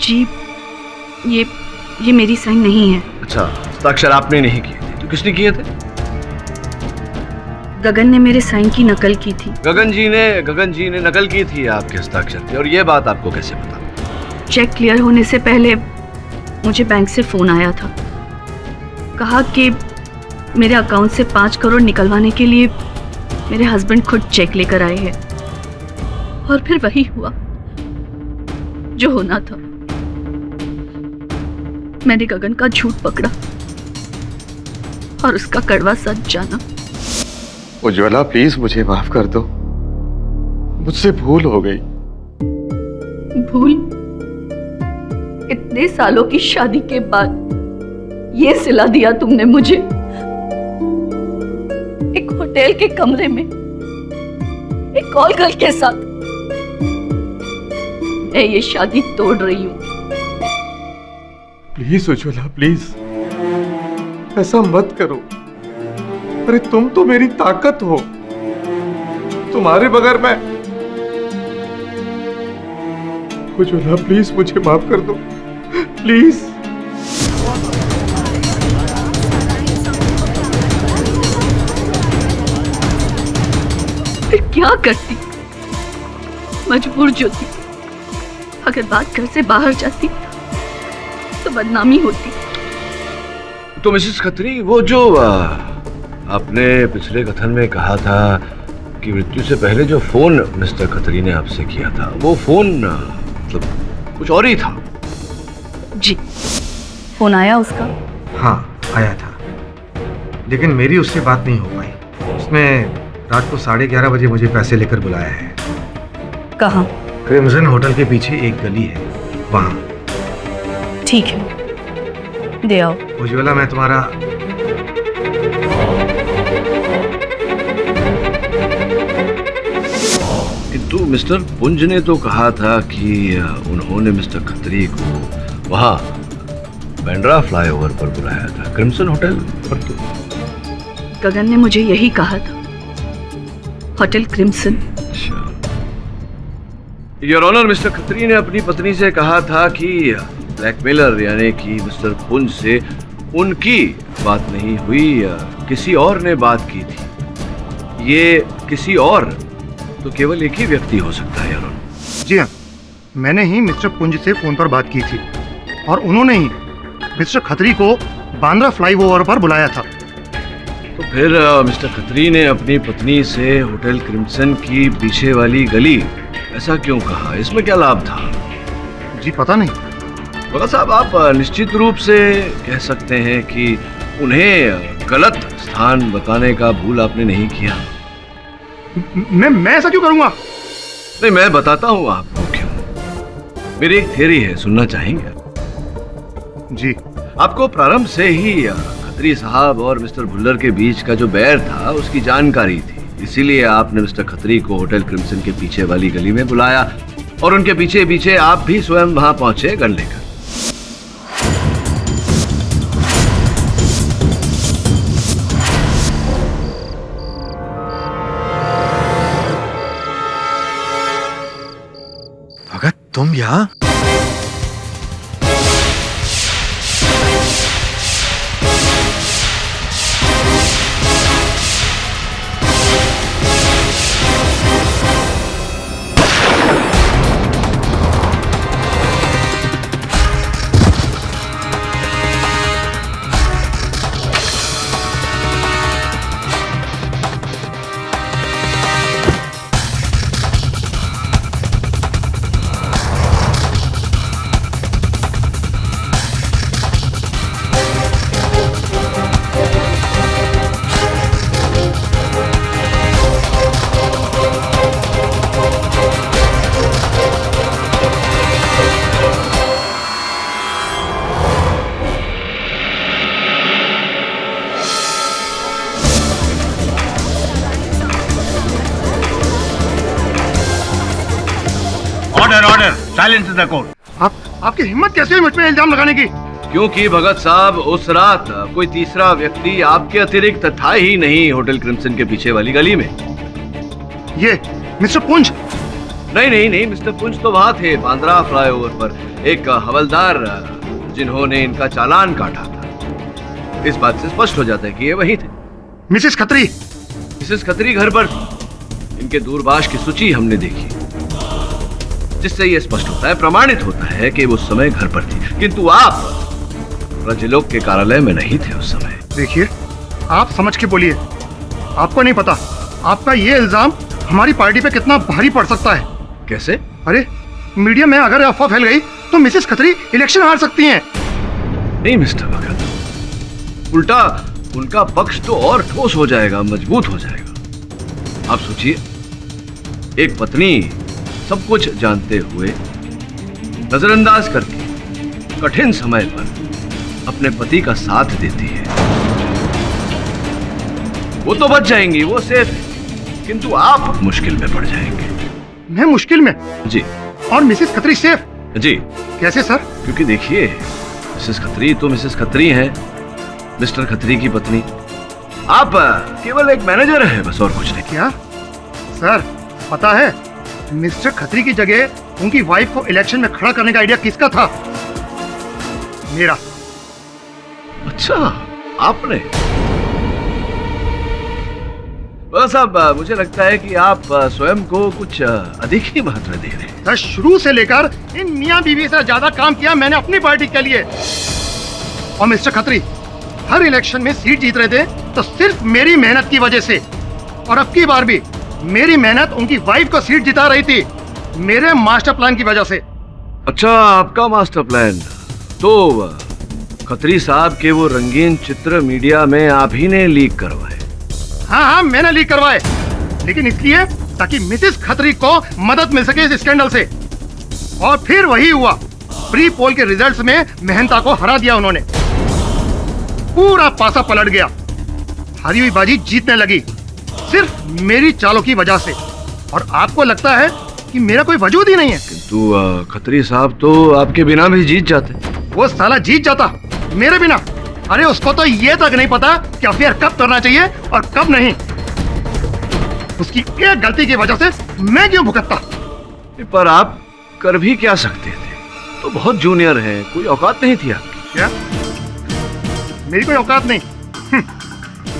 जी, ये मेरी साइन नहीं है। अच्छा, हस्ताक्षर आपने नहीं किए थे, तो किसने किए थे? गगन ने मेरे साइन की नकल की थी। गगन जी ने नकल की थी आपके हस्ताक्षर की, और ये बात आपको कैसे पता? चेक क्लियर होने से पहले मुझे बैंक से फोन आया था, कहा कि मेरे अकाउंट से 5 करोड़ निकलवाने के लिए मेरे हस्बैंड खुद चेक लेकर आए हैं, और फिर वही हुआ जो होना था। मैंने गगन का झूठ पकड़ा और उसका कड़वा सच जाना। उज्ज्वला प्लीज मुझे माफ कर दो, मुझसे भूल हो गई। भूल? इतने सालों की शादी के बाद ये सिला दिया तुमने मुझे, एक होटल के कमरे में एक कॉल गर्ल के साथ। मैं ये शादी तोड़ रही हूँ। प्लीज उज्ज्वला प्लीज, ऐसा मत करो। अरे तुम तो मेरी ताकत हो, तुम्हारे बगैर मैं। उज्ज्वला प्लीज मुझे माफ कर दो, प्लीज। फिर क्या करती? मजबूर जो थी। अगर बात घर से बाहर जाती तो बदनामी होती। तो मिसेस खत्री, वो जो आपने पिछले कथन में कहा था कि मृत्यु से पहले जो फोन मिस्टर खत्री ने आपसे किया था, वो फोन मतलब कुछ और ही था? जी, फोन आया उसका? हाँ आया था, लेकिन मेरी उससे बात नहीं हो पाई। उसने रात को 11:30 बजे मुझे पैसे लेकर बुलाया है। कहाँ? क्रिम्सन होटल के पीछे एक गली है, वहाँ। ठीक है, दे आओ। उज्ज्वला मैं तुम्हारा किंतु मिस्टर पुंज ने तो कहा था कि उन्होंने मिस्टर खत्री को वहाँ बैंड्रा फ्लाईओवर पर बुलाया था, क्रिम्सन होटल पर। तो गगन ने मुझे यही कहा था, hotel Crimson. Your honour, mister Khatri ने अपनी पत्नी से कहा था कि ब्लैकमेलर यानी कि मिस्टर पुंज से उनकी बात नहीं हुई, किसी और ने बात की थी। ये किसी और तो केवल एक ही व्यक्ति हो सकता है योर ऑनर। जी हाँ, मैंने ही मिस्टर पुंज से फोन पर बात की थी और उन्होंने ही मिस्टर खत्री को बांद्रा फ्लाईओवर पर बुलाया था। तो फिर मिस्टर खत्री ने अपनी पत्नी से होटल क्रिम्सन की पीछे वाली गली ऐसा क्यों कहा? इसमें क्या लाभ था? जी पता नहीं। भगत साहब, आप निश्चित रूप से कह सकते हैं कि उन्हें गलत स्थान बताने का भूल आपने नहीं किया। मैं ऐसा क्यों करूंगा? नहीं, मैं बताता हूँ आपको क्यों। मेरी एक थियरी है, सुनना चाहेंगे? जी। आपको प्रारंभ से ही खत्री साहब और मिस्टर भुल्लर के बीच का जो बैर था उसकी जानकारी थी, इसीलिए आपने मिस्टर खत्री को होटल क्रिम्सन के पीछे वाली गली में बुलाया और उनके पीछे पीछे आप भी स्वयं वहां पहुंचे गन लेकर। भगत, तुम यहाँ? Order, silence in the court. आपकी हिम्मत कैसे हुई मुझ पे इल्जाम लगाने की? क्योंकि भगत साहब, उस रात कोई तीसरा व्यक्ति आपके अतिरिक्त था ही नहीं होटल क्रिम्सन के पीछे वाली गली में। ये मिस्टर पुंज? नहीं, मिस्टर पुंज तो वहां थे बांद्रा फ्लाईओवर पर, एक हवलदार जिन्होंने इनका चालान काटा था। इस बात से स्पष्ट हो जाता है कि ये वही थे। मिसेस खत्री? मिसेस खत्री घर पर थी। इनके दूरभाष की सूची हमने देखी, जिससे ये स्पष्ट होता है, प्रमाणित होता है कि वो उस समय घर पर थी, किंतु आप रजलोक के कार्यालय में नहीं थे उस समय। देखिए, आप समझ के बोलिए। आपको नहीं पता आपका ये इल्जाम हमारी पार्टी पे कितना भारी पड़ सकता है। कैसे? अरे, मीडिया में अगर अफवाह फैल गई तो मिसेस खत्री इलेक्शन हार सकती हैं। नहीं मिस्टर भगत, उल्टा उनका पक्ष तो और ठोस हो जाएगा, मजबूत हो जाएगा। आप सोचिए, एक पत्नी सब कुछ जानते हुए नजरअंदाज करके कठिन समय पर अपने पति का साथ देती है। वो तो बच जाएंगी, वो सेफ है, किंतु आप मुश्किल में पड़ जाएंगे। मैं मुश्किल में? जी। और मिसेस खत्री सेफ? जी। कैसे सर? क्योंकि देखिए, मिसेस खत्री तो मिसेस खत्री हैं, मिस्टर खत्री की पत्नी। आप केवल एक मैनेजर है, बस, और कुछ नहीं। क्या सर, पता है मिस्टर खत्री की जगह उनकी वाइफ को इलेक्शन में खड़ा करने का आइडिया किसका था? मेरा। अच्छा, आपने? बस अब मुझे लगता है कि आप स्वयं को कुछ अधिक ही महत्व दे रहे हैं। शुरू से लेकर इन मियां बीवी से ज्यादा काम किया मैंने अपनी पार्टी के लिए। और मिस्टर खत्री हर इलेक्शन में सीट जीत रहे थे तो सिर्फ मेरी मेहनत की वजह से, और अब की बार भी मेरी मेहनत उनकी वाइफ को सीट जिता रही थी, मेरे मास्टर प्लान की वजह से। अच्छा, आपका मास्टर प्लान? तो खत्री साहब के वो रंगीन चित्र मीडिया में आप ही ने लीक करवाए? हाँ, मैंने लीक करवाए, लेकिन इसलिए ताकि मिसेस खत्री को मदद मिल सके इस स्कैंडल से। और फिर वही हुआ, प्री पोल के रिजल्ट्स में मेहनता को हरा दिया उन्होंने। पूरा पासा पलट गया, हारी हुई बाजी जीतने लगी, सिर्फ मेरी चालों की वजह से। और आपको लगता है कि मेरा कोई वजूद ही नहीं है? किंतु खत्री साहब तो आपके बिना भी जीत जाते। वो साला जीत जाता मेरे बिना? अरे, उसको तो ये तक नहीं पता कि अफेयर कब करना चाहिए और कब नहीं। उसकी एक गलती की वजह से मैं क्यों भुगतता? पर आप कर भी क्या सकते थे? तो बहुत जूनियर हैं, कोई औकात नहीं थी आपकी। क्या मेरी कोई औकात नहीं?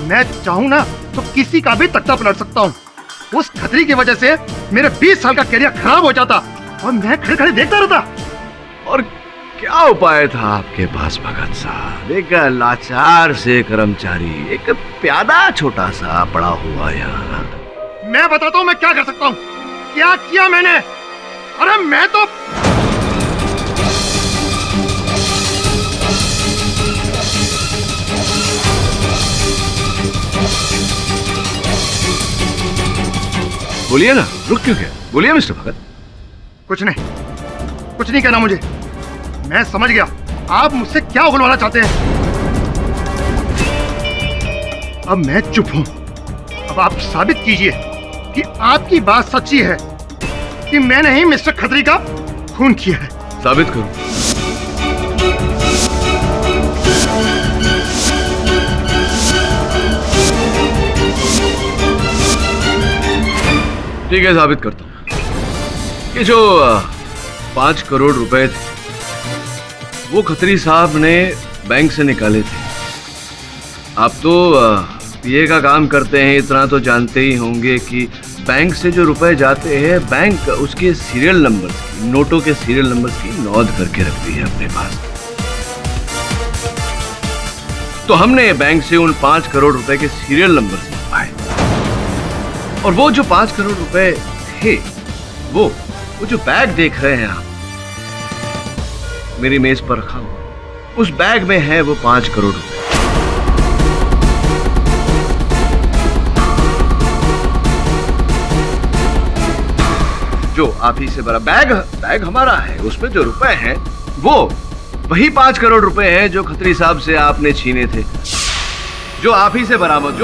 मैं चाहूं ना तो किसी का भी तख्ता पलट सकता हूं। उस खतरी की वजह से मेरे 20 साल का करियर खराब हो जाता, और मैं खड़े खड़े देखता रहता। और क्या उपाय था आपके पास भगत साहब? एक लाचार से कर्मचारी, एक प्यादा छोटा सा पड़ा हुआ यहाँ। मैं बताता हूँ मैं क्या कर सकता हूँ, क्या किया मैंने। अरे मैं तो बोलिए ना, रुक क्यों गया? बोलिए मिस्टर भगत। कुछ नहीं कहना मुझे। मैं समझ गया आप मुझसे क्या उगलवाना चाहते हैं। अब मैं चुप हूं। अब आप साबित कीजिए कि आपकी बात सच्ची है कि मैंने ही मिस्टर खत्री का खून किया है। साबित करो। ठीक है, साबित करता हूं कि जो 5 करोड़ रुपए थे वो खत्री साहब ने बैंक से निकाले थे। आप तो पीए का काम करते हैं, इतना तो जानते ही होंगे कि बैंक से जो रुपए जाते हैं बैंक उसके सीरियल नंबर, नोटों के सीरियल नंबर की नोट करके रखती है अपने पास। तो हमने बैंक से उन 5 करोड़ रुपए के सीरियल नंबर मंगवाए और वो जो 5 करोड़ रुपए थे वो जो बैग देख रहे हैं आप मेरी मेज पर रखा हुआ, उस बैग में है वो 5 करोड़ रुपए। जो आप ही से बड़ा बैग हमारा है, उसमें जो रुपए हैं वो वही 5 करोड़ रुपए हैं जो खत्री साहब से आपने छीने थे, जो आप ही से बरामद।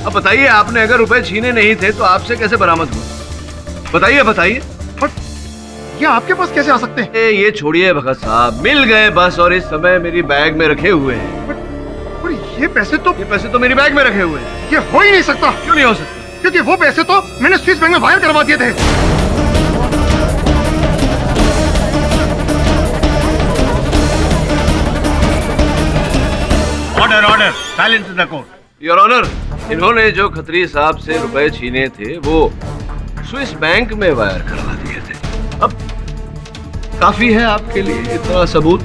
अब बताइए, आपने अगर रुपए छीने नहीं थे तो आपसे कैसे बरामद हुआ? बताइए। ये आपके पास कैसे आ सकते हैं? ये छोड़िए भगत साहब, मिल गए बस, और इस समय मेरी बैग में रखे हुए हैं। पर ये पैसे तो मेरी बैग में रखे हुए हैं। ये हो ही नहीं सकता। क्यों नहीं हो सकता? क्योंकि वो पैसे तो मैंने स्विस बैंक में वायर करवा दिए थे। Order, silence in the court. Your honour, इन्होंने जो खत्री साहब से रुपए छीने थे वो स्विस बैंक में वायर करवा दिए थे। अब काफी है आपके लिए इतना सबूत,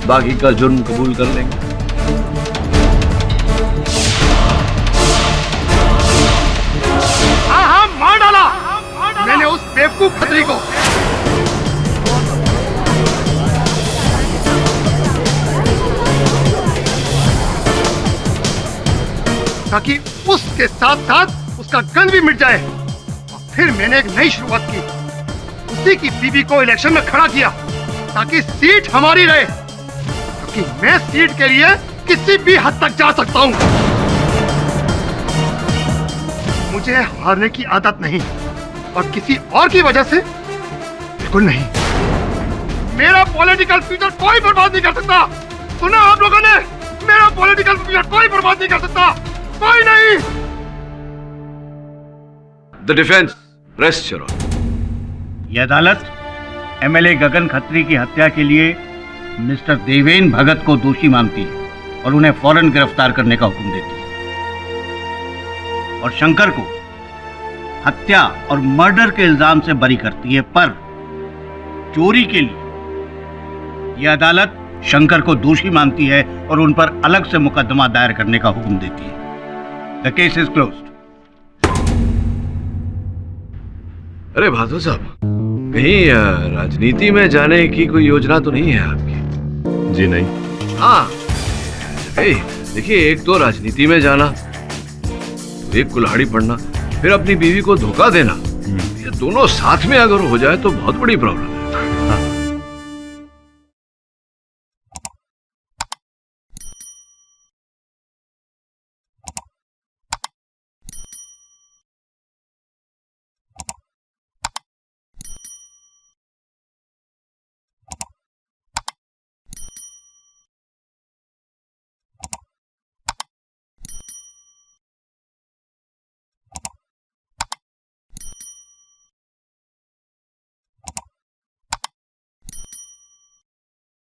बाकी का जुर्म कबूल कर लेंगे। हाँ, मार डाला मैंने उस बेवकूफ खत्री को। ताकि उसके साथ साथ उसका गन भी मिट जाए। और फिर मैंने एक नई शुरुआत की, उसी की बीवी को इलेक्शन में खड़ा किया ताकि सीट हमारी रहे, क्योंकि मैं सीट के लिए किसी भी हद तक जा सकता हूं। मुझे हारने की आदत नहीं, और किसी और की वजह से बिल्कुल नहीं। मेरा पॉलिटिकल फ्यूचर कोई बर्बाद नहीं कर सकता। सुना आप लोगों ने? मेरा पॉलिटिकल फ्यूचर कोई बर्बाद नहीं कर सकता, कोई नहीं। The defence, rest your honour. यह अदालत एमएलए गगन खत्री की हत्या के लिए मिस्टर देवेन भगत को दोषी मानती है और उन्हें फौरन गिरफ्तार करने का हुक्म देती है, और शंकर को हत्या और मर्डर के इल्जाम से बरी करती है। पर चोरी के लिए यह अदालत शंकर को दोषी मानती है और उन पर अलग से मुकदमा दायर करने का हुक्म देती है। The case is closed. अरे बहादुर साहब, कहीं राजनीति में जाने की कोई योजना तो नहीं है आपकी? जी नहीं। हाँ, देखिए, एक तो राजनीति में जाना, एक कुल्हाड़ी पड़ना, फिर अपनी बीवी को धोखा देना, ये दोनों साथ में अगर हो जाए तो बहुत बड़ी प्रॉब्लम है।